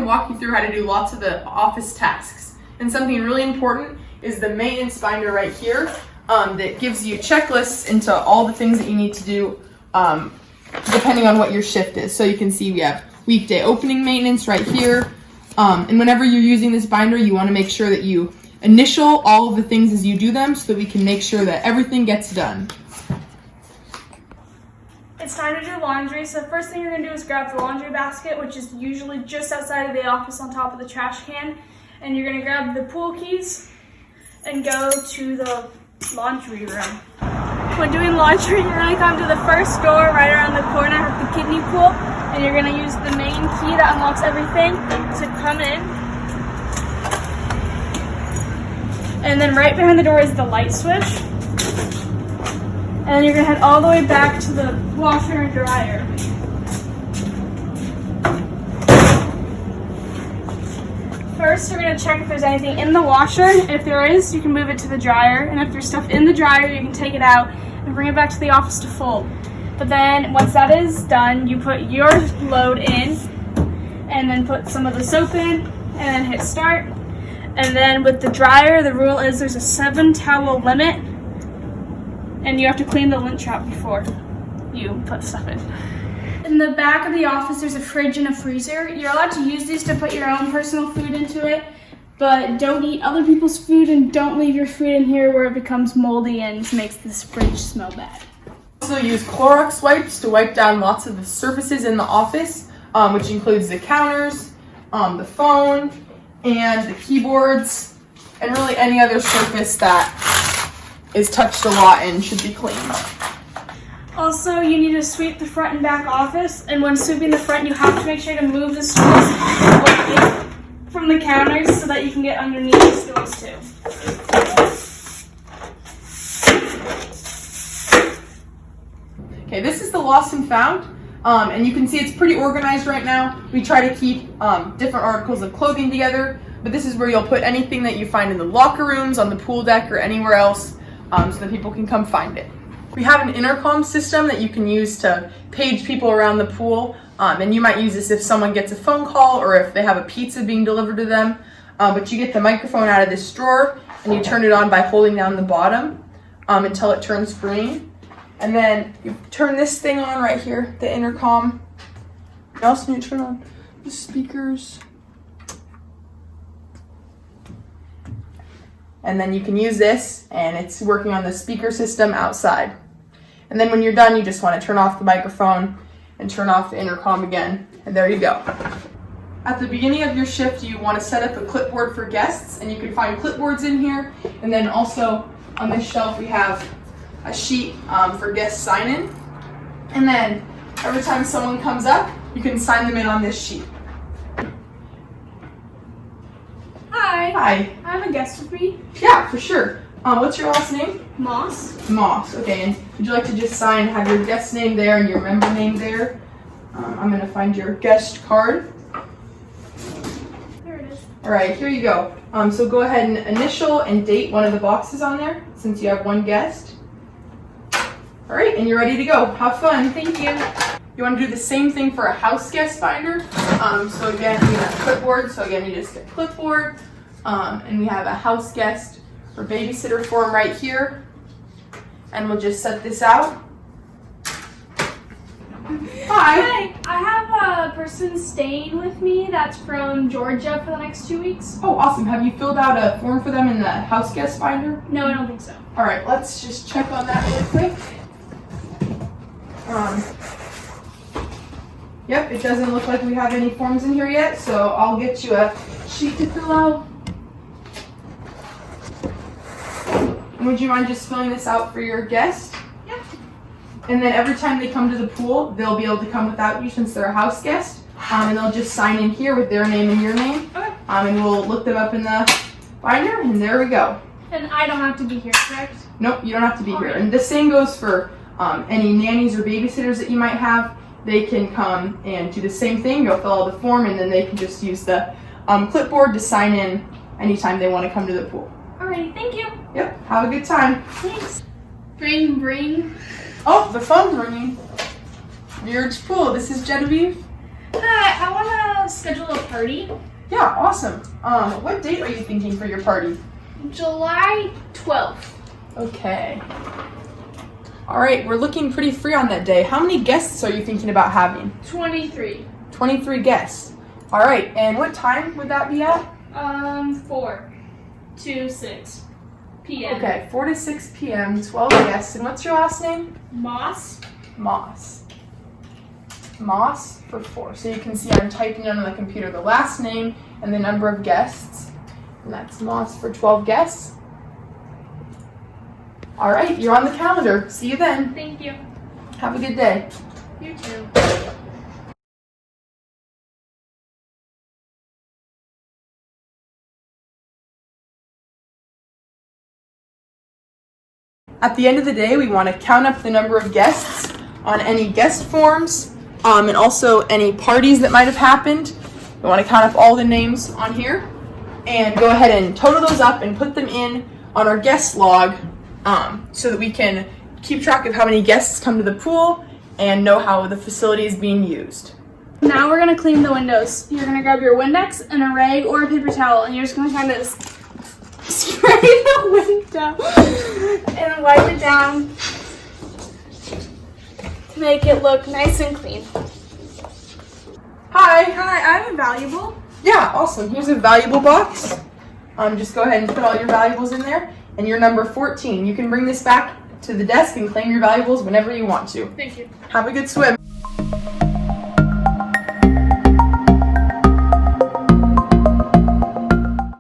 walk you through how to do lots of the office tasks. And something really important is the maintenance binder right here that gives you checklists into all the things that you need to do depending on what your shift is. So you can see we have weekday opening maintenance right here. And whenever you're using this binder, you want to make sure that you initial all of the things as you do them so that we can make sure that everything gets done. It's time to do laundry. So the first thing you're going to do is grab the laundry basket, which is usually just outside of the office on top of the trash can. And you're going to grab the pool keys and go to the laundry room. When doing laundry, you're going to come to the first door right around the corner of the kiddie pool. And you're going to use the main key that unlocks everything to come in. And then right behind the door is the light switch. And then you're going to head all the way back to the washer and dryer. First, you're going to check if there's anything in the washer. If there is, you can move it to the dryer. And if there's stuff in the dryer, you can take it out and bring it back to the office to fold. But then once that is done, you put your load in and then put some of the soap in and then hit start. And then with the dryer, the rule is there's a 7 towel limit and you have to clean the lint trap before you put stuff in. In the back of the office, there's a fridge and a freezer. You're allowed to use these to put your own personal food into it, but don't eat other people's food and don't leave your food in here where it becomes moldy and makes this fridge smell bad. Also use Clorox wipes to wipe down lots of the surfaces in the office, which includes the counters, the phone, and the keyboards, and really any other surface that is touched a lot and should be cleaned. Also, you need to sweep the front and back office, and when sweeping the front, you have to make sure to move the stools away from the counters so that you can get underneath the stools too. Okay, this is the lost and found, and you can see it's pretty organized right now. We try to keep different articles of clothing together, but this is where you'll put anything that you find in the locker rooms, on the pool deck, or anywhere else so that people can come find it. We have an intercom system that you can use to page people around the pool, and you might use this if someone gets a phone call or if they have a pizza being delivered to them. But you get the microphone out of this drawer and you turn it on by holding down the bottom until it turns green. And then you turn this thing on right here, the intercom. You also need to turn on the speakers. And then you can use this, and it's working on the speaker system outside. And then when you're done, you just want to turn off the microphone and turn off the intercom again, and there you go. At the beginning of your shift, you want to set up a clipboard for guests, and you can find clipboards in here. And then also on this shelf, we have a sheet for guest sign-in. And then every time someone comes up, you can sign them in on this sheet. Hi. Hi. I have a guest with me. Yeah, for sure. What's your last name? Moss. Moss. Okay, and would you like to just have your guest name there and your member name there? I'm going to find your guest card. There it is. All right, here you go. So go ahead and initial and date one of the boxes on there since you have one guest. All right, and you're ready to go. Have fun. Thank you. You want to do the same thing for a house guest binder. So again, we have clipboard. So again, you just get clipboard. And we have a house guest or babysitter form right here. And we'll just set this out. Hi. I have a person staying with me that's from Georgia for the next 2 weeks. Oh, awesome. Have you filled out a form for them in the house guest binder? No, I don't think so. All right, let's just check on that real quick. Yep, it doesn't look like we have any forms in here yet, so I'll get you a sheet to fill out. And would you mind just filling this out for your guest? Yeah. And then every time they come to the pool, they'll be able to come without you since they're a house guest. And they'll just sign in here with their name and your name. Okay. And we'll look them up in the binder, and there we go. And I don't have to be here, correct? Nope, you don't have to be here. And the same goes for any nannies or babysitters that you might have. They can come and do the same thing. You'll fill out the form, and then they can just use the clipboard to sign in anytime they want to come to the pool. Alrighty, thank you. Yep, have a good time. Thanks. Ring. Oh, the phone's ringing. VRSTC Pool, this is Genevieve. Hi, I want to schedule a party. Yeah, awesome. What date are you thinking for your party? July 12th. Okay. All right, we're looking pretty free on that day. How many guests are you thinking about having? 23. 23 guests. All right, and what time would that be at? 4 to 6 p.m. Okay, 4 to 6 p.m., 12 guests. And what's your last name? Moss. Moss. Moss for 4. So you can see I'm typing on the computer the last name and the number of guests. And that's Moss for 12 guests. All right, you're on the calendar. See you then. Thank you. Have a good day. You too. At the end of the day, we want to count up the number of guests on any guest forms and also any parties that might have happened. We want to count up all the names on here and go ahead and total those up and put them in on our guest log so that we can keep track of how many guests come to the pool and know how the facility is being used. Now we're going to clean the windows. You're going to grab your Windex and a rag or a paper towel, and you're just going to kind of spray the window and wipe it down to make it look nice and clean. Hi. Hi, I have a valuable. Yeah, awesome. Here's a valuable box. Just go ahead and put all your valuables in there. And you're number 14. You can bring this back to the desk and claim your valuables whenever you want to. Thank you. Have a good swim.